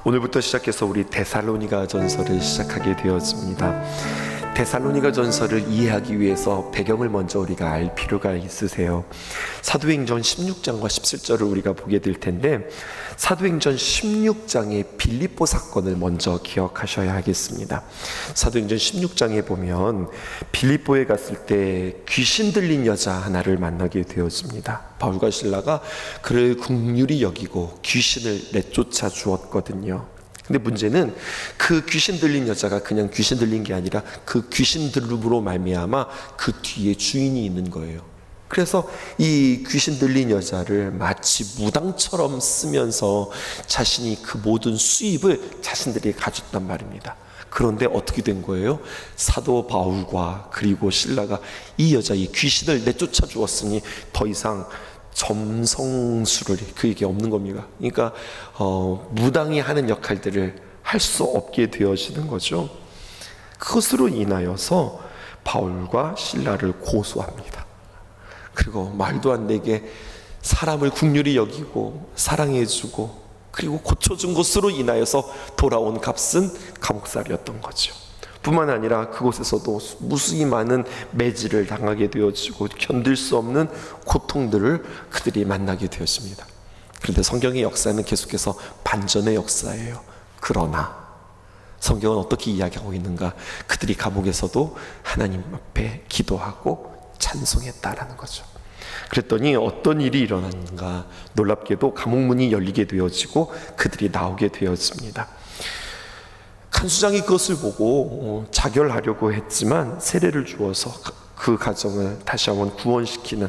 오늘부터 시작해서 우리 데살로니가 전서를 시작하게 되었습니다. 데살로니가 전서를 이해하기 위해서 배경을 먼저 우리가 알 필요가 있으세요. 사도행전 16장과 17절을 우리가 보게 될 텐데, 사도행전 16장의 빌립보 사건을 먼저 기억하셔야 하겠습니다. 사도행전 16장에 보면 빌립보에 갔을 때 귀신 들린 여자 하나를 만나게 되었습니다. 바울과 실라가 그를 긍휼히 여기고 귀신을 내쫓아 주었거든요. 근데 문제는 그 귀신 들린 여자가 그냥 귀신 들린 게 아니라 그 귀신 들림으로 말미암아 그 뒤에 주인이 있는 거예요. 그래서 이 귀신 들린 여자를 마치 무당처럼 쓰면서 자신이 그 모든 수입을 자신들이 가졌단 말입니다. 그런데 어떻게 된 거예요? 사도 바울과 그리고 실라가 이 여자, 이 귀신을 내쫓아 주었으니 더 이상 점성술을 그에게 없는 겁니다. 그러니까 무당이 하는 역할들을 할 수 없게 되어지는 거죠. 그것으로 인하여서 바울과 실라를 고소합니다. 그리고 말도 안 되게 사람을 긍휼히 여기고 사랑해주고 그리고 고쳐준 것으로 인하여서 돌아온 값은 감옥살이였던 거죠. 뿐만 아니라 그곳에서도 무수히 많은 매질을 당하게 되어지고 견딜 수 없는 고통들을 그들이 만나게 되었습니다. 그런데 성경의 역사는 계속해서 반전의 역사예요. 그러나 성경은 어떻게 이야기하고 있는가? 그들이 감옥에서도 하나님 앞에 기도하고 찬송했다라는 거죠. 그랬더니 어떤 일이 일어났는가? 놀랍게도 감옥 문이 열리게 되어지고 그들이 나오게 되었습니다. 간수장이 그것을 보고 자결하려고 했지만 세례를 주어서 그 가정을 다시 한번 구원시키는,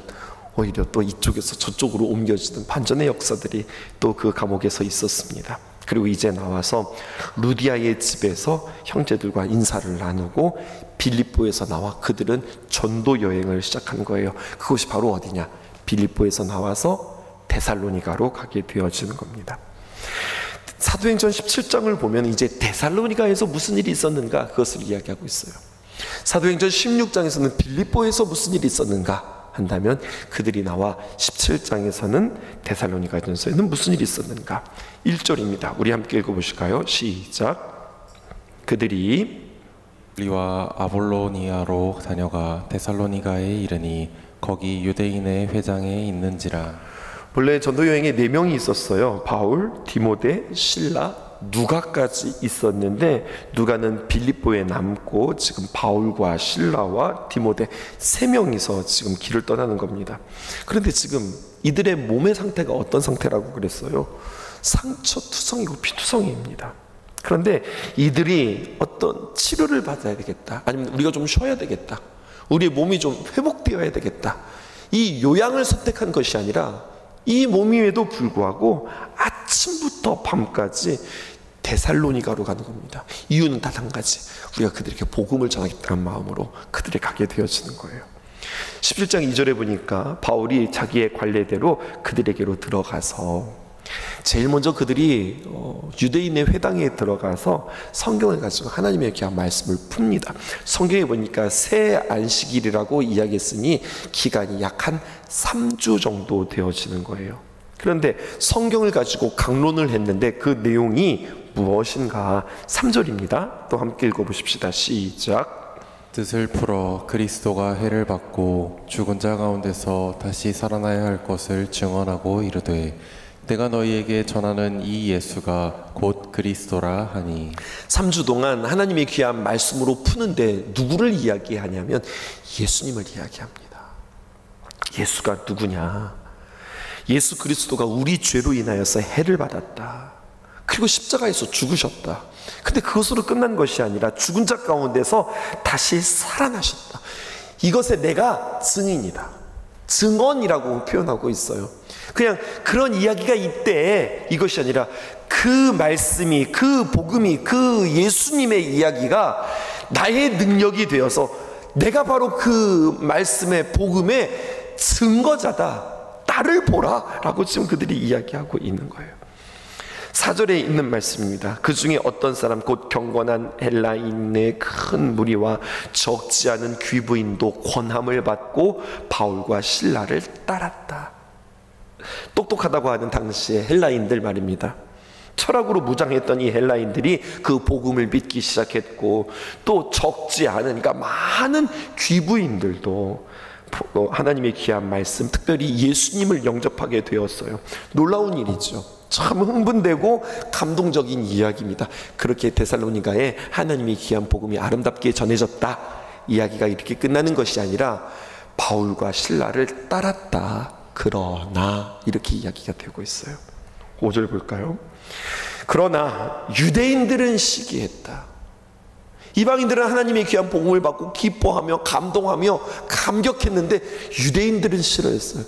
오히려 또 이쪽에서 저쪽으로 옮겨지는 반전의 역사들이 또 그 감옥에서 있었습니다. 그리고 이제 나와서 루디아의 집에서 형제들과 인사를 나누고 빌립보에서 나와 그들은 전도 여행을 시작한 거예요. 그것이 바로 어디냐? 빌립보에서 나와서 데살로니가로 가게 되어지는 겁니다. 사도행전 17장을 보면 이제 데살로니가에서 무슨 일이 있었는가 그것을 이야기하고 있어요. 사도행전 16장에서는 빌립보에서 무슨 일이 있었는가 한다면 그들이 나와 17장에서는 데살로니가전서에는 무슨 일이 있었는가. 1절입니다. 우리 함께 읽어보실까요? 시작. 그들이 우리와 아볼로니아로 다녀가 데살로니가에 이르니 거기 유대인의 회장에 있는지라. 원래 전도 여행에 4명이 있었어요. 바울, 디모데, 실라, 누가까지 있었는데 누가는 빌립보에 남고 지금 바울과 실라와 디모데 3명이서 지금 길을 떠나는 겁니다. 그런데 지금 이들의 몸의 상태가 어떤 상태라고 그랬어요? 상처투성이고 피투성이입니다. 그런데 이들이 어떤 치료를 받아야 되겠다, 아니면 우리가 좀 쉬어야 되겠다, 우리의 몸이 좀 회복되어야 되겠다, 이 요양을 선택한 것이 아니라 이 몸임에도 불구하고 아침부터 밤까지 데살로니가로 가는 겁니다. 이유는 단 한 가지, 우리가 그들에게 복음을 전하겠다는 마음으로 그들이 가게 되어지는 거예요. 17장 2절에 보니까 바울이 자기의 관례대로 그들에게로 들어가서 제일 먼저 그들이 유대인의 회당에 들어가서 성경을 가지고 하나님의 귀한 말씀을 풉니다. 성경에 보니까 새 안식일이라고 이야기했으니 기간이 약 한 3주 정도 되어지는 거예요. 그런데 성경을 가지고 강론을 했는데 그 내용이 무엇인가? 3절입니다. 또 함께 읽어보십시다. 시작. 뜻을 풀어 그리스도가 해를 받고 죽은 자 가운데서 다시 살아나야 할 것을 증언하고 이르되 내가 너희에게 전하는 이 예수가 곧 그리스도라 하니. 3주 동안 하나님의 귀한 말씀으로 푸는데 누구를 이야기하냐면 예수님을 이야기합니다. 예수가 누구냐? 예수 그리스도가 우리 죄로 인하여서 해를 받았다. 그리고 십자가에서 죽으셨다. 근데 그것으로 끝난 것이 아니라 죽은 자 가운데서 다시 살아나셨다. 이것에 내가 증인이다. 증언이라고 표현하고 있어요. 그냥 그런 이야기가 있대, 이것이 아니라 그 말씀이, 그 복음이, 그 예수님의 이야기가 나의 능력이 되어서 내가 바로 그 말씀의 복음의 증거자다, 나를 보라 라고 지금 그들이 이야기하고 있는 거예요. 4절에 있는 말씀입니다. 그 중에 어떤 사람 곧 경건한 헬라인의 큰 무리와 적지 않은 귀부인도 권함을 받고 바울과 실라를 따랐다. 똑똑하다고 하는 당시의 헬라인들 말입니다. 철학으로 무장했던 이 헬라인들이 그 복음을 믿기 시작했고, 또 적지 않은, 그러니까 많은 귀부인들도 하나님의 귀한 말씀, 특별히 예수님을 영접하게 되었어요. 놀라운 일이죠. 참 흥분되고 감동적인 이야기입니다. 그렇게 데살로니가에 하나님의 귀한 복음이 아름답게 전해졌다, 이야기가 이렇게 끝나는 것이 아니라 바울과 실라를 따랐다. 그러나 이렇게 이야기가 되고 있어요. 5절 볼까요? 그러나 유대인들은 시기했다. 이방인들은 하나님의 귀한 복음을 받고 기뻐하며 감동하며 감격했는데 유대인들은 싫어했어요.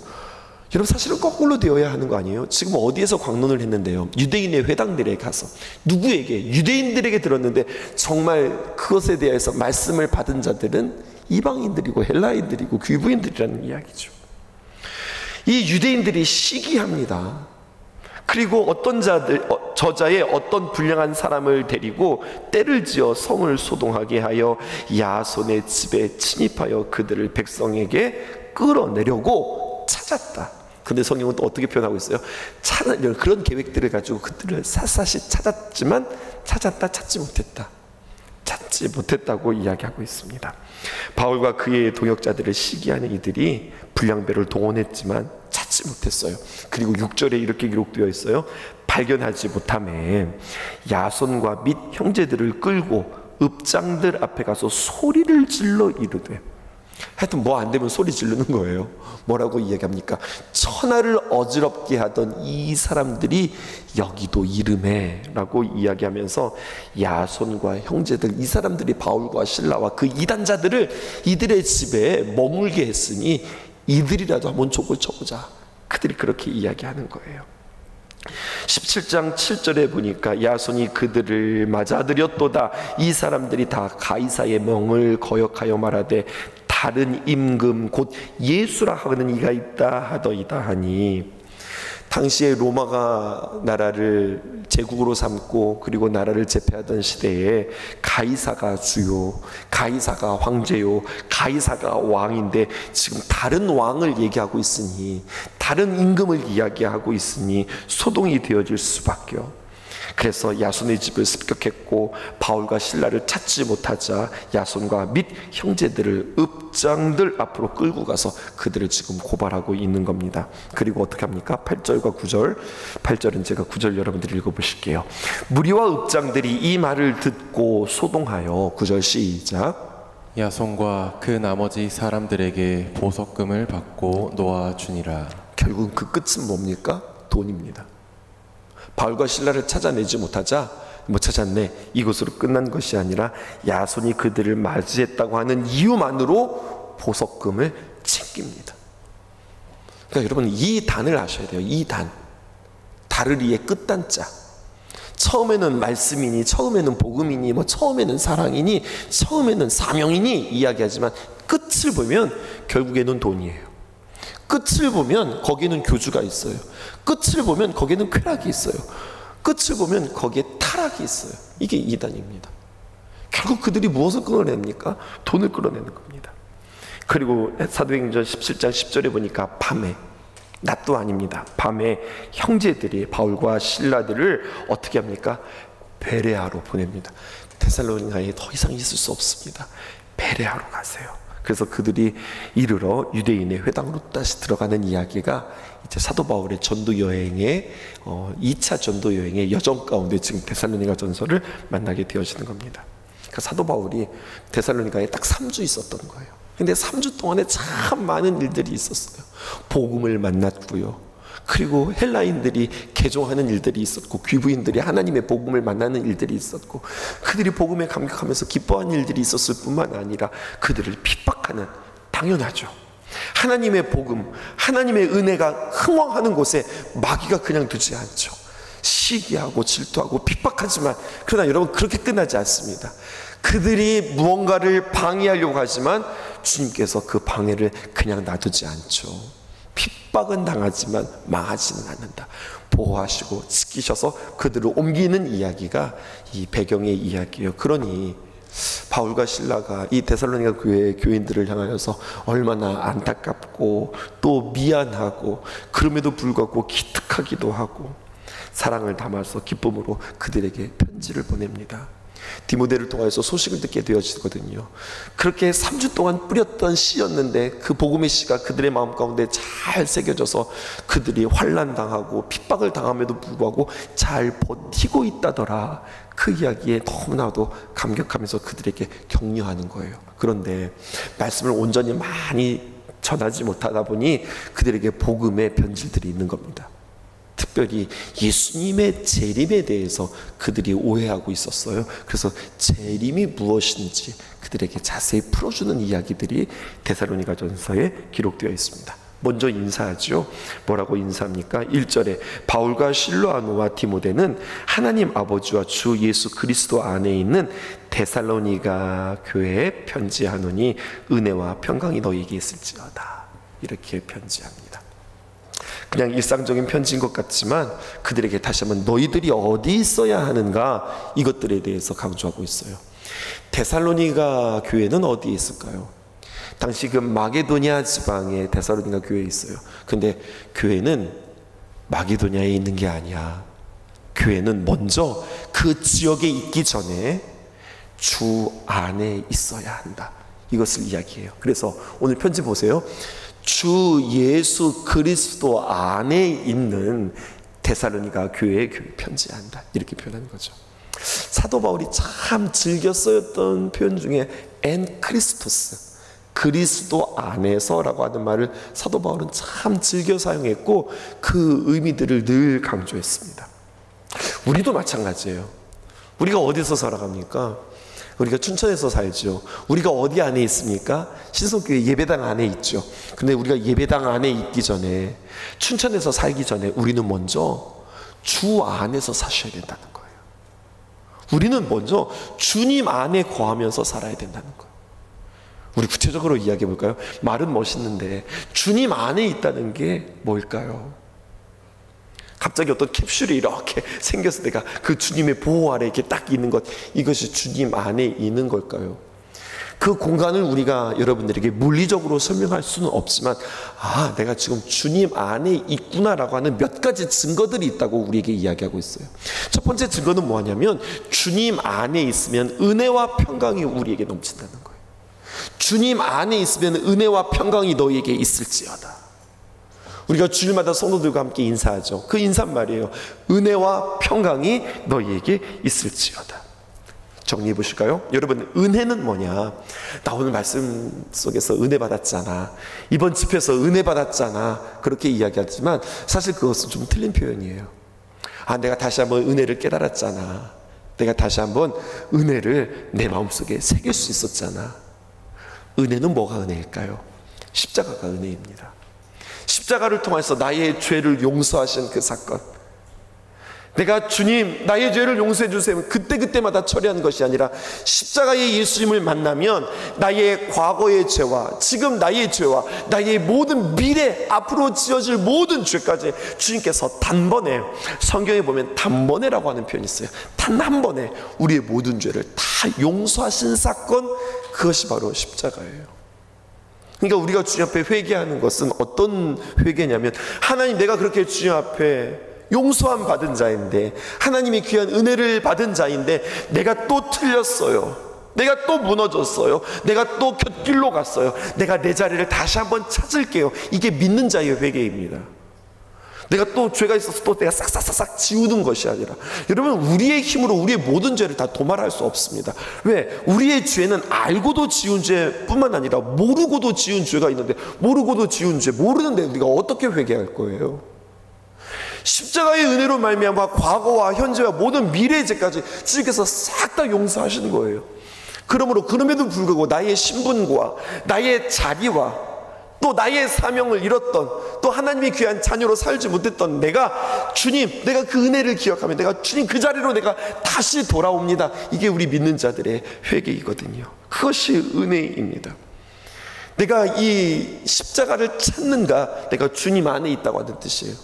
여러분, 사실은 거꾸로 되어야 하는 거 아니에요? 지금 어디에서 광론을 했는데요, 유대인의 회당들에 가서 누구에게? 유대인들에게 들었는데 정말 그것에 대해서 말씀을 받은 자들은 이방인들이고 헬라인들이고 귀부인들이라는 이야기죠. 이 유대인들이 시기합니다. 그리고 어떤 자들, 저자의 어떤 불량한 사람을 데리고 때를 지어 성을 소동하게 하여 야손의 집에 침입하여 그들을 백성에게 끌어내려고 찾았다. 근데 성경은 또 어떻게 표현하고 있어요? 그런 계획들을 가지고 그들을 샅샅이 찾았지만 찾지 못했다고 이야기하고 있습니다. 바울과 그의 동역자들을 시기하는 이들이 불량배를 동원했지만 찾지 못했어요. 그리고 6절에 이렇게 기록되어 있어요. 발견하지 못하매 야손과 및 형제들을 끌고 읍장들 앞에 가서 소리를 질러 이르되, 하여튼 뭐 안 되면 소리 지르는 거예요. 뭐라고 이야기합니까? 천하를 어지럽게 하던 이 사람들이 여기도 이름해 라고 이야기하면서 야손과 형제들, 이 사람들이 바울과 실라와 그 이단자들을 이들의 집에 머물게 했으니 이들이라도 한번 족을 쳐보자. 그들이 그렇게 이야기하는 거예요. 17장 7절에 보니까 야손이 그들을 맞아들였도다. 이 사람들이 다 가이사의 명을 거역하여 말하되 다른 임금 곧 예수라 하는 이가 있다 하더이다 하니, 당시에 로마가 나라를 제국으로 삼고 그리고 나라를 제패하던 시대에 가이사가 주요, 가이사가 황제요, 가이사가 왕인데 지금 다른 왕을 얘기하고 있으니, 다른 임금을 이야기하고 있으니 소동이 되어질 수밖에요. 그래서 야손의 집을 습격했고 바울과 실라를 찾지 못하자 야손과 및 형제들을 읍장들 앞으로 끌고 가서 그들을 지금 고발하고 있는 겁니다. 그리고 어떻게 합니까? 8절과 9절. 8절은 제가 9절 여러분들이 읽어보실게요. 무리와 읍장들이 이 말을 듣고 소동하여, 9절 시작. 야손과 그 나머지 사람들에게 보석금을 받고 놓아주니라. 결국 그 끝은 뭡니까? 돈입니다. 바울과 실라를 찾아내지 못하자, 못 찾았네, 이것으로 끝난 것이 아니라 야손이 그들을 맞이했다고 하는 이유만으로 보석금을 챙깁니다. 그러니까 여러분, 이 단을 아셔야 돼요. 이 단, 다르리의 끝단자. 처음에는 말씀이니, 처음에는 복음이니, 뭐 처음에는 사랑이니, 처음에는 사명이니 이야기하지만 끝을 보면 결국에는 돈이에요. 끝을 보면 거기에는 교주가 있어요. 끝을 보면 거기에는 쾌락이 있어요. 끝을 보면 거기에 타락이 있어요. 이게 이단입니다. 결국 그들이 무엇을 끌어냅니까? 돈을 끌어내는 겁니다. 그리고 사도행전 17장 10절에 보니까 밤에, 낮도 아닙니다, 밤에 형제들이 바울과 실라들을 어떻게 합니까? 베레아로 보냅니다. 데살로니가에 더 이상 있을 수 없습니다. 베레아로 가세요. 그래서 그들이 이르러 유대인의 회당으로 다시 들어가는 이야기가 이제 사도 바울의 전도 여행의 2차 전도 여행의 여정 가운데 지금 데살로니가 전서를 만나게 되어지는 겁니다. 그러니까 사도 바울이 데살로니가에 딱 3주 있었던 거예요. 근데 3주 동안에 참 많은 일들이 있었어요. 복음을 만났고요. 그리고 헬라인들이 개종하는 일들이 있었고, 귀부인들이 하나님의 복음을 만나는 일들이 있었고, 그들이 복음에 감격하면서 기뻐하는 일들이 있었을 뿐만 아니라 그들을 핍박하는, 당연하죠, 하나님의 복음, 하나님의 은혜가 흥왕하는 곳에 마귀가 그냥 두지 않죠. 시기하고 질투하고 핍박하지만, 그러나 여러분, 그렇게 끝나지 않습니다. 그들이 무언가를 방해하려고 하지만 주님께서 그 방해를 그냥 놔두지 않죠. 핍박은 당하지만 망하지는 않는다. 보호하시고 지키셔서 그들을 옮기는 이야기가 이 배경의 이야기예요. 그러니 바울과 실라가 이 데살로니가 교회의 교인들을 향하여서 얼마나 안타깝고 또 미안하고, 그럼에도 불구하고 기특하기도 하고, 사랑을 담아서 기쁨으로 그들에게 편지를 보냅니다. 디모데를 통해서 소식을 듣게 되어지거든요. 그렇게 3주 동안 뿌렸던 씨였는데 그 복음의 씨가 그들의 마음 가운데 잘 새겨져서 그들이 환난당하고 핍박을 당함에도 불구하고 잘 버티고 있다더라. 그 이야기에 너무나도 감격하면서 그들에게 격려하는 거예요. 그런데 말씀을 온전히 많이 전하지 못하다 보니 그들에게 복음의 변질들이 있는 겁니다. 특별히 예수님의 재림에 대해서 그들이 오해하고 있었어요. 그래서 재림이 무엇인지 그들에게 자세히 풀어주는 이야기들이 데살로니가전서에 기록되어 있습니다. 먼저 인사하죠. 뭐라고 인사합니까? 1절에 바울과 실로아노와 디모데는 하나님 아버지와 주 예수 그리스도 안에 있는 데살로니가 교회에 편지하노니 은혜와 평강이 너희에게 있을지어다. 이렇게 편지합니다. 그냥 일상적인 편지인 것 같지만 그들에게 다시 한번 너희들이 어디 있어야 하는가, 이것들에 대해서 강조하고 있어요. 데살로니가 교회는 어디에 있을까요? 당시 그 마게도냐 지방에 데살로니가 교회에 있어요. 근데 교회는 마게도냐에 있는 게 아니야. 교회는 먼저 그 지역에 있기 전에 주 안에 있어야 한다. 이것을 이야기해요. 그래서 오늘 편지 보세요. 주 예수 그리스도 안에 있는 데살로니가 교회에 편지한다. 이렇게 표현하는 거죠. 사도 바울이 참 즐겨 쓰였던 표현 중에 엔 크리스토스, 그리스도 안에서라고 하는 말을 사도 바울은 참 즐겨 사용했고 그 의미들을 늘 강조했습니다. 우리도 마찬가지예요. 우리가 어디서 살아갑니까? 우리가 춘천에서 살죠. 우리가 어디 안에 있습니까? 신성교회 예배당 안에 있죠. 근데 우리가 예배당 안에 있기 전에, 춘천에서 살기 전에 우리는 먼저 주 안에서 사셔야 된다는 거예요. 우리는 먼저 주님 안에 거하면서 살아야 된다는 거예요. 우리 구체적으로 이야기해 볼까요? 말은 멋있는데 주님 안에 있다는 게 뭘까요? 갑자기 어떤 캡슐이 이렇게 생겨서 내가 그 주님의 보호 아래 이렇게 딱 있는 것, 이것이 주님 안에 있는 걸까요? 그 공간을 우리가 여러분들에게 물리적으로 설명할 수는 없지만, 아, 내가 지금 주님 안에 있구나라고 하는 몇 가지 증거들이 있다고 우리에게 이야기하고 있어요. 첫 번째 증거는 뭐냐면 주님 안에 있으면 은혜와 평강이 우리에게 넘친다는 거예요. 주님 안에 있으면 은혜와 평강이 너희에게 있을지어다. 우리가 주일마다 성도들과 함께 인사하죠. 그 인사말이에요. 은혜와 평강이 너희에게 있을지어다. 정리해 보실까요? 여러분, 은혜는 뭐냐? 나 오늘 말씀 속에서 은혜 받았잖아, 이번 집회에서 은혜 받았잖아, 그렇게 이야기하지만 사실 그것은 좀 틀린 표현이에요. 아, 내가 다시 한번 은혜를 깨달았잖아, 내가 다시 한번 은혜를 내 마음속에 새길 수 있었잖아. 은혜는 뭐가 은혜일까요? 십자가가 은혜입니다. 십자가를 통해서 나의 죄를 용서하신 그 사건, 내가 주님 나의 죄를 용서해 주세요 그때마다 처리하는 것이 아니라 십자가의 예수님을 만나면 나의 과거의 죄와 지금 나의 죄와 나의 모든 미래 앞으로 지어질 모든 죄까지 주님께서 단번에, 성경에 보면 단번에라고 하는 표현이 있어요. 단 한 번에 우리의 모든 죄를 다 용서하신 사건, 그것이 바로 십자가예요. 그러니까 우리가 주님 앞에 회개하는 것은 어떤 회개냐면, 하나님, 내가 그렇게 주님 앞에 용서함 받은 자인데, 하나님이 귀한 은혜를 받은 자인데 내가 또 틀렸어요, 내가 또 무너졌어요, 내가 또 곁길로 갔어요, 내가 내 자리를 다시 한번 찾을게요. 이게 믿는 자의 회개입니다. 내가 또 죄가 있어서 또 내가 싹싹싹 지우는 것이 아니라, 여러분, 우리의 힘으로 우리의 모든 죄를 다 도말할 수 없습니다. 왜? 우리의 죄는 알고도 지은 죄뿐만 아니라 모르고도 지은 죄가 있는데, 모르고도 지은 죄, 모르는데 우리가 어떻게 회개할 거예요? 십자가의 은혜로 말미암아 과거와 현재와 모든 미래의 죄까지 주님께서 싹 다 용서하시는 거예요. 그럼에도 불구하고 나의 신분과 나의 자리와 또 나의 사명을 잃었던, 또 하나님의 귀한 자녀로 살지 못했던 내가, 주님, 내가 그 은혜를 기억하면 내가 주님 그 자리로 내가 다시 돌아옵니다. 이게 우리 믿는 자들의 회개이거든요. 그것이 은혜입니다. 내가 이 십자가를 찾는가, 내가 주님 안에 있다고 하는 뜻이에요.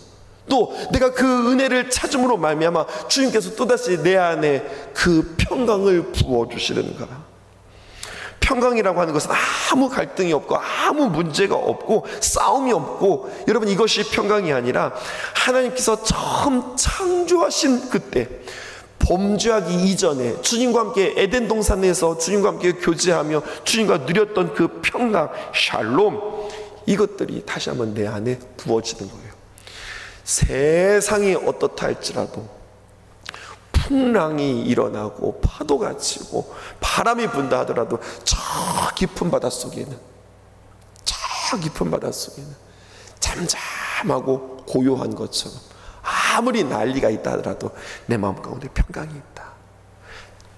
또 내가 그 은혜를 찾음으로 말미암아 주님께서 또다시 내 안에 그 평강을 부어주시는가. 평강이라고 하는 것은 아무 갈등이 없고 아무 문제가 없고 싸움이 없고, 여러분 이것이 평강이 아니라 하나님께서 처음 창조하신 그때, 범죄하기 이전에 주님과 함께 에덴 동산에서 주님과 함께 교제하며 주님과 누렸던 그 평강, 샬롬, 이것들이 다시 한번 내 안에 부어지는 거예요. 세상이 어떻다 할지라도, 풍랑이 일어나고 파도가 치고 바람이 분다 하더라도 저 깊은 바닷속에는 잠잠하고 고요한 것처럼, 아무리 난리가 있다 하더라도 내 마음 가운데 평강이 있다.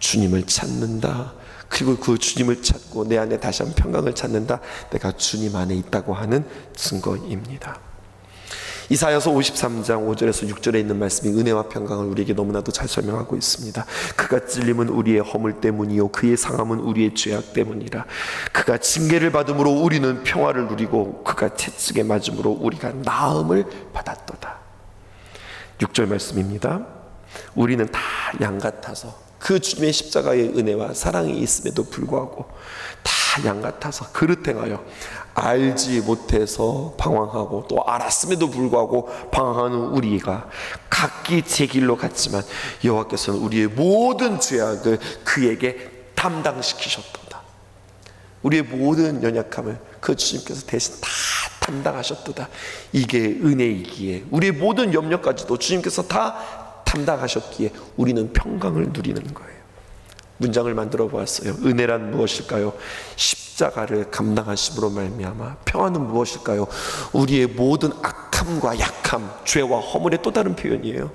주님을 찾는다. 그리고 그 주님을 찾고 내 안에 다시 한번 평강을 찾는다. 내가 주님 안에 있다고 하는 증거입니다. 이사야서 53장 5절에서 6절에 있는 말씀이 은혜와 평강을 우리에게 너무나도 잘 설명하고 있습니다. 그가 찔림은 우리의 허물 때문이요 그의 상함은 우리의 죄악 때문이라. 그가 징계를 받음으로 우리는 평화를 누리고 그가 채찍에 맞음으로 우리가 나음을 받았도다. 6절 말씀입니다. 우리는 다 양 같아서, 그 주님의 십자가의 은혜와 사랑이 있음에도 불구하고 다 양 같아서 그릇 행하여 알지 못해서 방황하고, 또 알았음에도 불구하고 방황하는 우리가 각기 제 길로 갔지만 여호와께서는 우리의 모든 죄악을 그에게 담당시키셨도다. 우리의 모든 연약함을 그 주님께서 대신 다 담당하셨도다. 이게 은혜이기에, 우리의 모든 염려까지도 주님께서 다 담당하셨기에 우리는 평강을 누리는 거예요. 문장을 만들어 보았어요. 은혜란 무엇일까요? 십자가를 감당하심으로 말미암아. 평안은 무엇일까요? 우리의 모든 악함과 약함, 죄와 허물의 또 다른 표현이에요.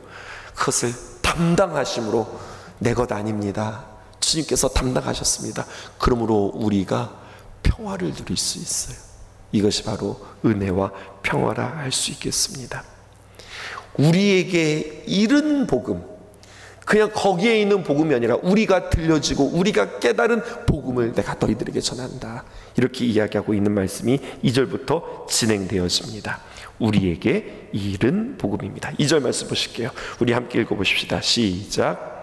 그것을 담당하심으로, 내 것 아닙니다. 주님께서 담당하셨습니다. 그러므로 우리가 평화를 누릴 수 있어요. 이것이 바로 은혜와 평화라 할 수 있겠습니다. 우리에게 이른 복음, 그냥 거기에 있는 복음이 아니라 우리가 들려지고 우리가 깨달은 복음을 내가 너희들에게 전한다. 이렇게 이야기하고 있는 말씀이 2절부터 진행되어집니다. 우리에게 이른 복음입니다. 2절 말씀 보실게요. 우리 함께 읽어보십시다. 시작.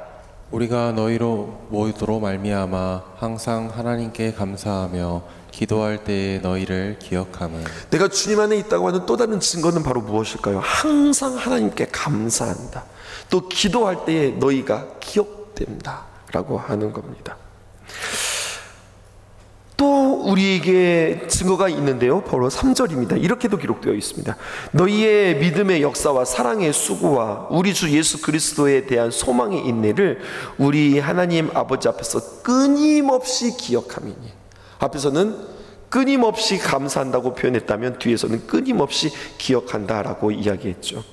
우리가 너희로 모이도록 말미암아 항상 하나님께 감사하며 기도할 때에 너희를 기억함은. 내가 주님 안에 있다고 하는 또 다른 증거는 바로 무엇일까요? 항상 하나님께 감사한다. 또 기도할 때에 너희가 기억된다 라고 하는 겁니다. 또 우리에게 증거가 있는데요, 바로 3절입니다. 이렇게도 기록되어 있습니다. 너희의 믿음의 역사와 사랑의 수고와 우리 주 예수 그리스도에 대한 소망의 인내를 우리 하나님 아버지 앞에서 끊임없이 기억함이니. 앞에서는 끊임없이 감사한다고 표현했다면 뒤에서는 끊임없이 기억한다라고 이야기했죠.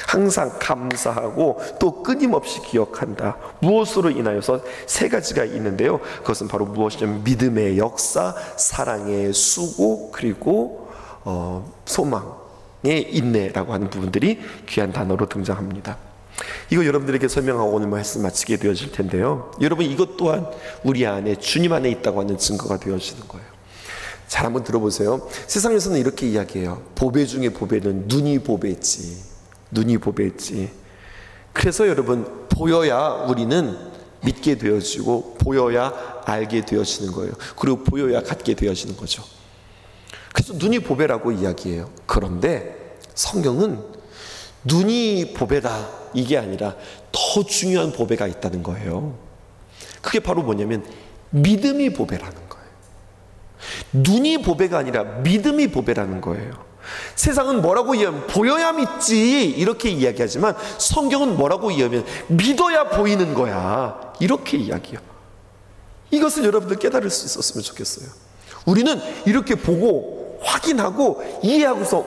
항상 감사하고 또 끊임없이 기억한다. 무엇으로 인하여서 세 가지가 있는데요, 그것은 바로 무엇이냐면 믿음의 역사, 사랑의 수고, 그리고 소망의 인내라고 하는 부분들이 귀한 단어로 등장합니다. 이거 여러분들에게 설명하고 오늘 말씀 마치게 되어질 텐데요, 여러분 이것 또한 우리 안에 주님 안에 있다고 하는 증거가 되어지는 거예요. 잘 한번 들어보세요. 세상에서는 이렇게 이야기해요. 보배 중에 보배는 눈이 보배지. 눈이 보배지. 그래서 여러분, 보여야 우리는 믿게 되어지고 보여야 알게 되어지는 거예요. 그리고 보여야 갖게 되어지는 거죠. 그래서 눈이 보배라고 이야기해요. 그런데 성경은 눈이 보배다 이게 아니라 더 중요한 보배가 있다는 거예요. 그게 바로 뭐냐면 믿음이 보배라는 거예요. 눈이 보배가 아니라 믿음이 보배라는 거예요. 세상은 뭐라고 이야기하면 보여야 믿지 이렇게 이야기하지만 성경은 뭐라고 이야기하면 믿어야 보이는 거야 이렇게 이야기해요. 이것을 여러분들 깨달을 수 있었으면 좋겠어요. 우리는 이렇게 보고 확인하고 이해하고서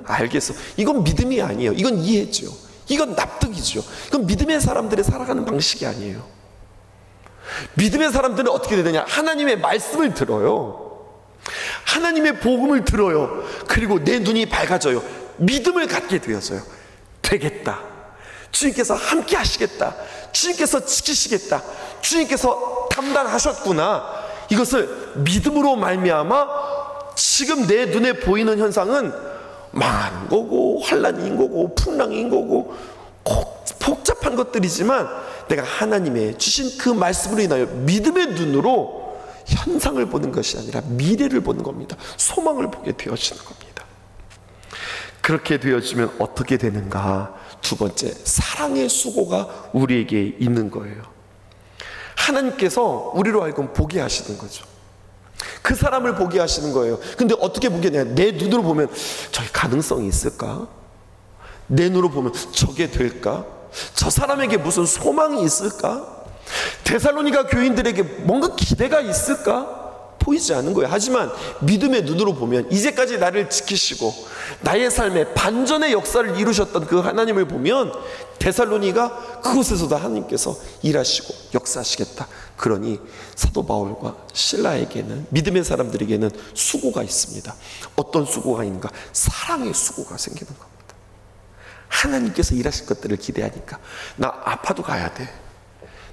알겠어, 이건 믿음이 아니에요. 이건 이해죠. 이건 납득이죠. 이건 믿음의 사람들의 살아가는 방식이 아니에요. 믿음의 사람들은 어떻게 되느냐, 하나님의 말씀을 들어요. 하나님의 복음을 들어요. 그리고 내 눈이 밝아져요. 믿음을 갖게 되어져요. 되겠다, 주님께서 함께 하시겠다, 주님께서 지키시겠다, 주님께서 담당하셨구나. 이것을 믿음으로 말미암아 지금 내 눈에 보이는 현상은 망하는 거고 환난인 거고 풍랑인 거고 복잡한 것들이지만 내가 하나님의 주신 그 말씀으로 인하여 믿음의 눈으로 현상을 보는 것이 아니라 미래를 보는 겁니다. 소망을 보게 되어지는 겁니다. 그렇게 되어지면 어떻게 되는가? 두 번째, 사랑의 수고가 우리에게 있는 거예요. 하나님께서 우리로 하여금 보게 하시는 거죠. 그 사람을 보게 하시는 거예요. 근데 어떻게 보게 되냐? 내 눈으로 보면 저게 가능성이 있을까? 내 눈으로 보면 저게 될까? 저 사람에게 무슨 소망이 있을까? 데살로니가 교인들에게 뭔가 기대가 있을까? 보이지 않는 거예요. 하지만 믿음의 눈으로 보면 이제까지 나를 지키시고 나의 삶에 반전의 역사를 이루셨던 그 하나님을 보면 데살로니가 그곳에서도 하나님께서 일하시고 역사하시겠다. 그러니 사도 바울과 실라에게는, 믿음의 사람들에게는 수고가 있습니다. 어떤 수고가 있는가? 사랑의 수고가 생기는 겁니다. 하나님께서 일하실 것들을 기대하니까 나 아파도 가야 돼.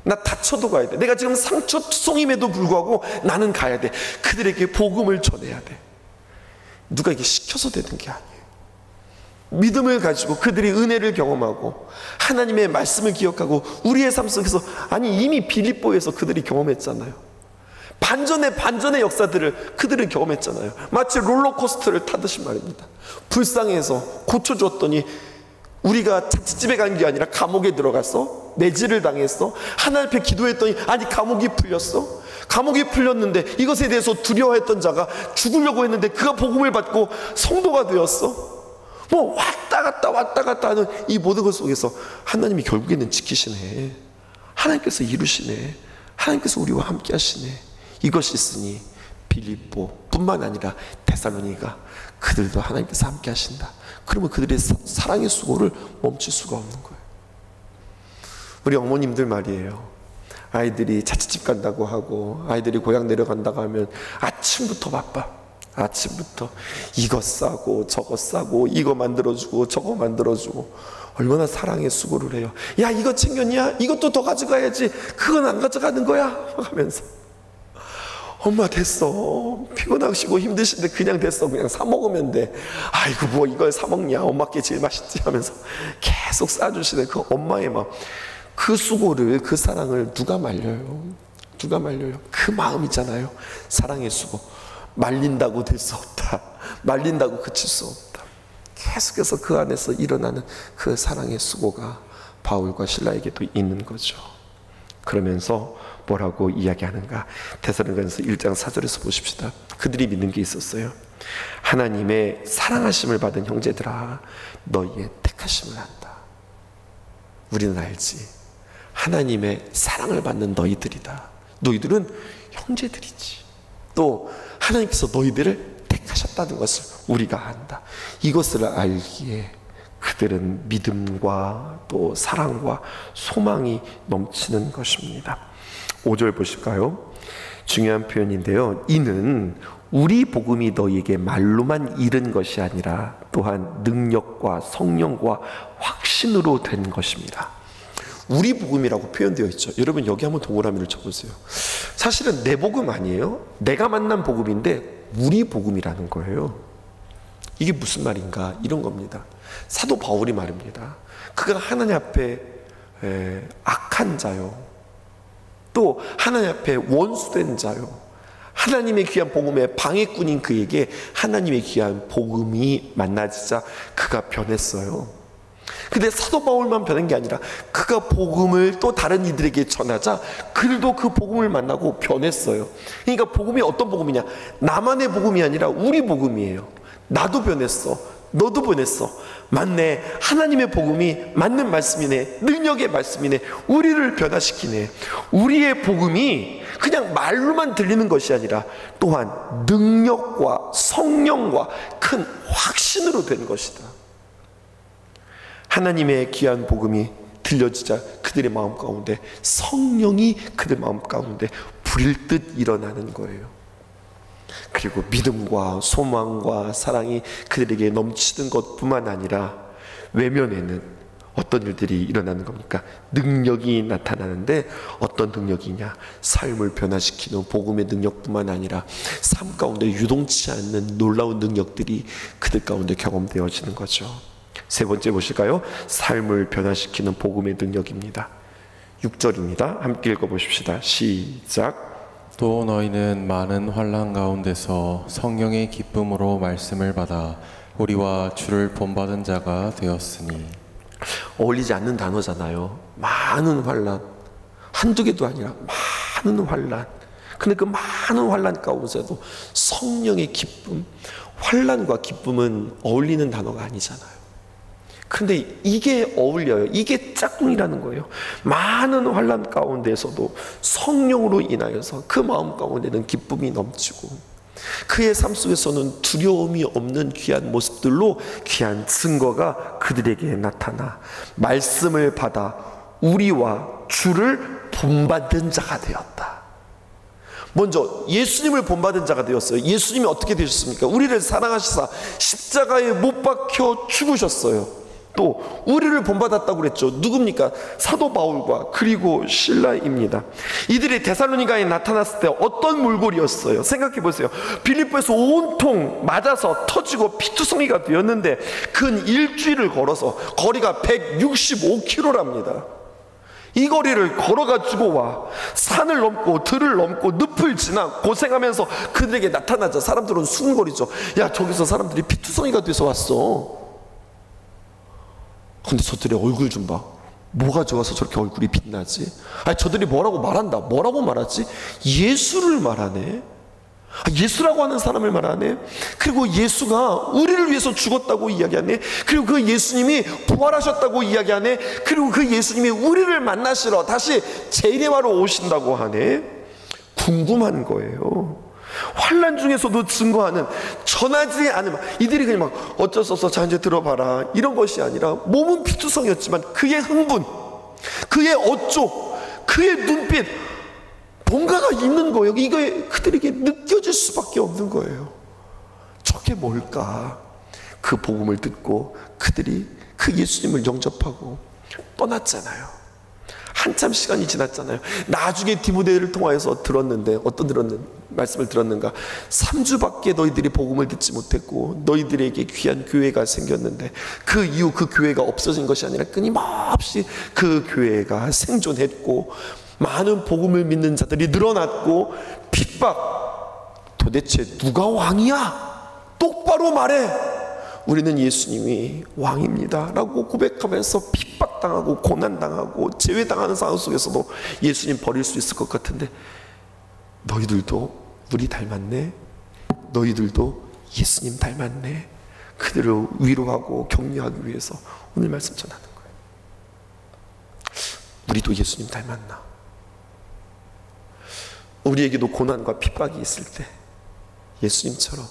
나 다쳐도 가야 돼. 내가 지금 상처투성임에도 불구하고 나는 가야 돼. 그들에게 복음을 전해야 돼. 누가 이게 시켜서 되는 게 아니에요. 믿음을 가지고 그들이 은혜를 경험하고 하나님의 말씀을 기억하고 우리의 삶 속에서, 아니 이미 빌립보에서 그들이 경험했잖아요. 반전의 역사들을 그들은 경험했잖아요. 마치 롤러코스터를 타듯이 말입니다. 불쌍해서 고쳐줬더니 우리가 자취집에 간 게 아니라 감옥에 들어갔어? 매질을 당했어? 하나님 앞에 기도했더니 아니 감옥이 풀렸어? 감옥이 풀렸는데 이것에 대해서 두려워했던 자가 죽으려고 했는데 그가 복음을 받고 성도가 되었어? 뭐 왔다 갔다 하는 이 모든 것 속에서 하나님이 결국에는 지키시네. 하나님께서 이루시네. 하나님께서 우리와 함께 하시네. 이것이 있으니 빌립보 뿐만 아니라 데살로니가 그들도 하나님께서 함께 하신다. 그러면 그들의 사랑의 수고를 멈출 수가 없는 거예요. 우리 어머님들 말이에요. 아이들이 자취집 간다고 하고 아이들이 고향 내려간다고 하면 아침부터 바빠. 아침부터 이거 싸고 저거 싸고 이거 만들어주고 저거 만들어주고 얼마나 사랑의 수고를 해요. 야 이거 챙겼냐? 이것도 더 가져가야지. 그건 안 가져가는 거야 하면서, 엄마 됐어, 피곤하시고 힘드신데 그냥 됐어, 그냥 사 먹으면 돼. 아이고 뭐 이걸 사 먹냐, 엄마께 제일 맛있지 하면서 계속 싸주시는 그 엄마의 마음, 그 수고를, 그 사랑을 누가 말려요? 누가 말려요? 그 마음이잖아요. 사랑의 수고. 말린다고 될 수 없다. 말린다고 그칠 수 없다. 계속해서 그 안에서 일어나는 그 사랑의 수고가 바울과 실라에게도 있는 거죠. 그러면서 뭐라고 이야기하는가? 데살로니가서 1장 4절에서 보십시다. 그들이 믿는 게 있었어요. 하나님의 사랑하심을 받은 형제들아, 너희의 택하심을 안다. 우리는 알지. 하나님의 사랑을 받는 너희들이다. 너희들은 형제들이지. 또 하나님께서 너희들을 택하셨다는 것을 우리가 안다. 이것을 알기에 그들은 믿음과 또 사랑과 소망이 넘치는 것입니다. 5절 보실까요? 중요한 표현인데요. 이는 우리 복음이 너희에게 말로만 이른 것이 아니라 또한 능력과 성령과 확신으로 된 것입니다. 우리 복음이라고 표현되어 있죠. 여러분 여기 한번 동그라미를 쳐보세요. 사실은 내 복음 아니에요. 내가 만난 복음인데 우리 복음이라는 거예요. 이게 무슨 말인가? 이런 겁니다. 사도 바울이 말입니다. 그가 하나님 앞에 악한 자요, 또 하나님 앞에 원수된 자요, 하나님의 귀한 복음의 방해꾼인 그에게 하나님의 귀한 복음이 만나지자 그가 변했어요. 근데 사도 바울만 변한 게 아니라 그가 복음을 또 다른 이들에게 전하자 그들도 그 복음을 만나고 변했어요. 그러니까 복음이 어떤 복음이냐? 나만의 복음이 아니라 우리 복음이에요. 나도 변했어, 너도 변했어. 맞네, 하나님의 복음이 맞는 말씀이네, 능력의 말씀이네, 우리를 변화시키네. 우리의 복음이 그냥 말로만 들리는 것이 아니라 또한 능력과 성령과 큰 확신으로 된 것이다. 하나님의 귀한 복음이 들려지자 그들의 마음 가운데 성령이 그들 마음 가운데 불일 듯 일어나는 거예요. 그리고 믿음과 소망과 사랑이 그들에게 넘치는 것뿐만 아니라 외면에는 어떤 일들이 일어나는 겁니까? 능력이 나타나는데 어떤 능력이냐? 삶을 변화시키는 복음의 능력뿐만 아니라 삶 가운데 유동치 않는 놀라운 능력들이 그들 가운데 경험되어지는 거죠. 세 번째 보실까요? 삶을 변화시키는 복음의 능력입니다. 6절입니다. 함께 읽어보십시다. 시작. 또 너희는 많은 환난 가운데서 성령의 기쁨으로 말씀을 받아 우리와 주를 본받은 자가 되었으니. 어울리지 않는 단어잖아요. 많은 환난, 한두 개도 아니라 많은 환난. 근데 그 많은 환난 가운데서도 성령의 기쁨, 환난과 기쁨은 어울리는 단어가 아니잖아요. 그런데 이게 어울려요. 이게 짝꿍이라는 거예요. 많은 환난 가운데서도 성령으로 인하여서 그 마음 가운데는 기쁨이 넘치고, 그의 삶 속에서는 두려움이 없는 귀한 모습들로 귀한 증거가 그들에게 나타나 말씀을 받아 우리와 주를 본받은 자가 되었다. 먼저 예수님을 본받은 자가 되었어요. 예수님이 어떻게 되셨습니까? 우리를 사랑하시사 십자가에 못 박혀 죽으셨어요. 또 우리를 본받았다고 그랬죠. 누굽니까? 사도 바울과 그리고 실라입니다. 이들이 데살로니가에 나타났을 때 어떤 몰골이었어요? 생각해 보세요. 빌립보에서 온통 맞아서 터지고 피투성이가 되었는데 근 일주일을 걸어서, 거리가 165km랍니다. 이 거리를 걸어가지고 와 산을 넘고 들을 넘고 늪을 지나 고생하면서 그들에게 나타나자 사람들은 수군거리죠. 야, 저기서 사람들이 피투성이가 돼서 왔어. 근데 저들의 얼굴 좀 봐. 뭐가 좋아서 저렇게 얼굴이 빛나지? 아니, 저들이 뭐라고 말한다. 뭐라고 말하지? 예수를 말하네. 예수라고 하는 사람을 말하네. 그리고 예수가 우리를 위해서 죽었다고 이야기하네. 그리고 그 예수님이 부활하셨다고 이야기하네. 그리고 그 예수님이 우리를 만나시러 다시 재림하러 오신다고 하네. 궁금한 거예요. 환난 중에서도 증거하는, 전하지 않으면 이들이 그냥 막 어쩔 수 없어 자 이제 들어봐라 이런 것이 아니라, 몸은 피투성이었지만 그의 흥분, 그의 어조, 그의 눈빛, 뭔가가 있는 거예요. 이거에 그들에게 느껴질 수밖에 없는 거예요. 저게 뭘까? 그 복음을 듣고 그들이 그 예수님을 영접하고 떠났잖아요. 한참 시간이 지났잖아요. 나중에 디모데를 통하여서 들었는데, 말씀을 들었는가? 3주밖에 너희들이 복음을 듣지 못했고 너희들에게 귀한 교회가 생겼는데, 그 이후 그 교회가 없어진 것이 아니라 끊임없이 그 교회가 생존했고 많은 복음을 믿는 자들이 늘어났고, 핍박, 도대체 누가 왕이야? 똑바로 말해. 우리는 예수님이 왕입니다 라고 고백하면서 핍박당하고 고난당하고 제외당하는 상황 속에서도 예수님 버릴 수 있을 것 같은데, 너희들도 우리 닮았네, 너희들도 예수님 닮았네, 그들을 위로하고 격려하기 위해서 오늘 말씀 전하는 거예요. 우리도 예수님 닮았나? 우리에게도 고난과 핍박이 있을 때 예수님처럼,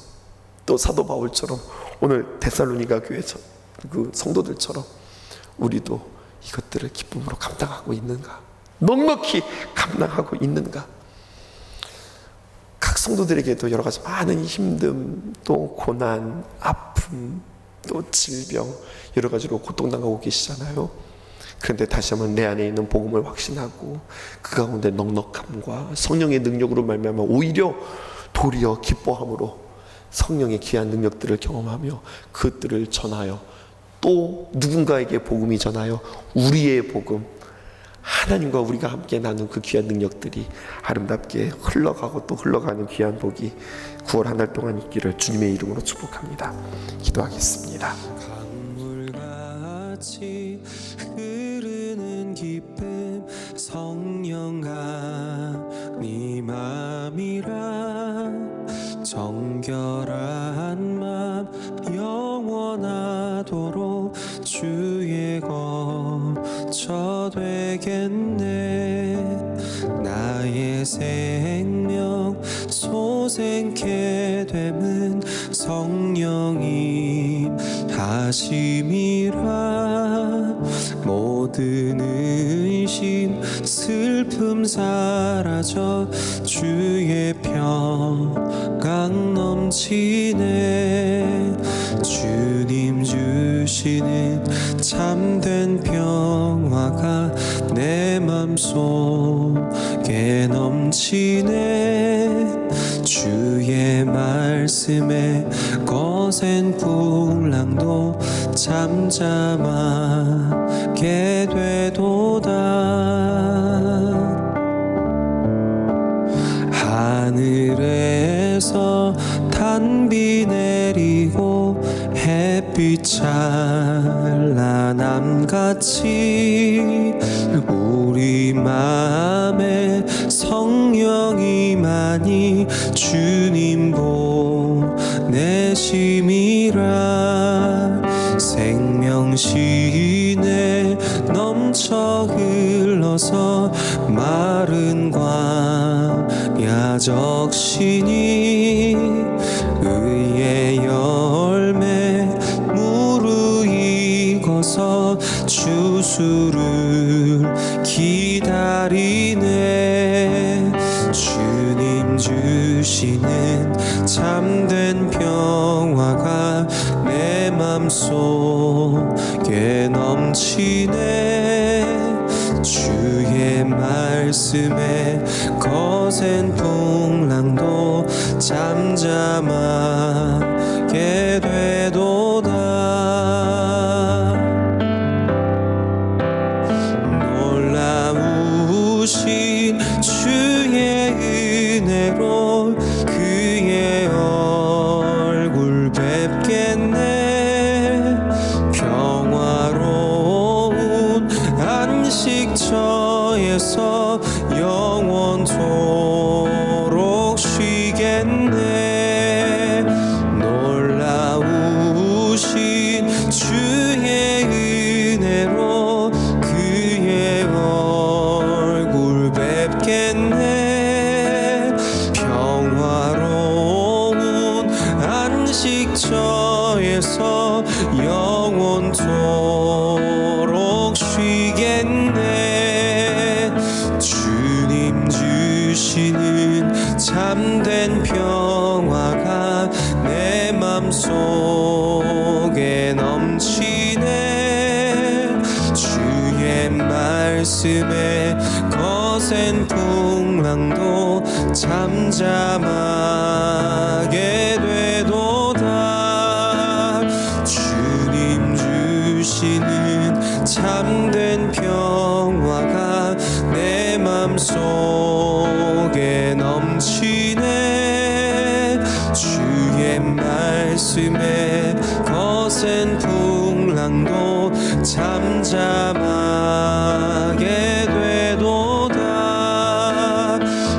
또 사도 바울처럼, 오늘 데살로니가 교회 그 성도들처럼 우리도 이것들을 기쁨으로 감당하고 있는가? 넉넉히 감당하고 있는가? 각 성도들에게도 여러 가지 많은 힘듦, 또 고난, 아픔, 또 질병, 여러 가지로 고통당하고 계시잖아요. 그런데 다시 한번 내 안에 있는 복음을 확신하고 그 가운데 넉넉함과 성령의 능력으로 말미암아 오히려 도리어 기뻐함으로 성령의 귀한 능력들을 경험하며 그것들을 전하여, 또 누군가에게 복음이 전하여 우리의 복음, 하나님과 우리가 함께 나눈 그 귀한 능력들이 아름답게 흘러가고 또 흘러가는 귀한 복이 9월 한 달 동안 있기를 주님의 이름으로 축복합니다. 기도하겠습니다. 강물같이 흐르는 기쁨, 성령아 네 맘이라 정결한 맘 영원하도록 주의 거처 되겠네. 나의 생명 소생케 됨은 성령님 하심이라. 모든 의심 슬픔 사라져 주의 평강 넘치네. 주님 주시는 참된 평화가 내 맘속에 넘치네. 주의 말씀에 거센 풍랑도 잠잠하게 되도다. 하늘에서 단비 내리고 햇빛 찬란함같이 우리 마음에 성령이 많이 주님 보내심이라. 생명신에 넘쳐 흘러서 마른 광야 적시니 의의 열매 무르익어서 주수를 기다리네. 주님 주시는 참된 평화가 내 맘속에 넘치네. 주의 말씀에 거센 풍랑도 잠잠하게 되도다. 놀라우신 주의 은혜로 그의 얼굴 뵙겠네. 평화로운 안식처에서 영원토록 쉬겠네. 놀라우신 주의 은혜로 그의 얼굴 뵙겠네. 평화로운 안식처에서 영원토록 쉬겠네. 주님 주시는 참된 평화가 내 맘속에 넘치네. 주의 말씀에 거센 풍랑도 잠잠하게 되도다. 주님 주시는 참된 평화가 내 맘속에 넘치네. 주의 말씀에 거센 풍랑도 잠잠하게 되도다.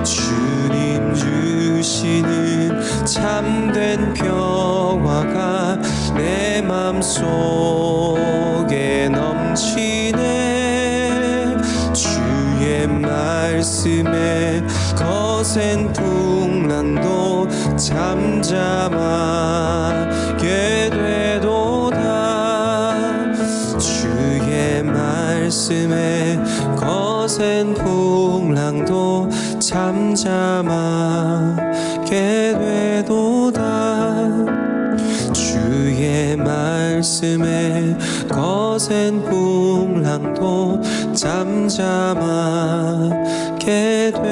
주님 주시는 참된 평화가 내 맘속에 넘치네. 주의 말씀에 거센 풍랑도 잠잠하게 되도다. 주의 말씀에 거센 풍랑도 잠잠하게 되도다. 주의 말씀에 거센 풍랑도 잠잠하게 되도다.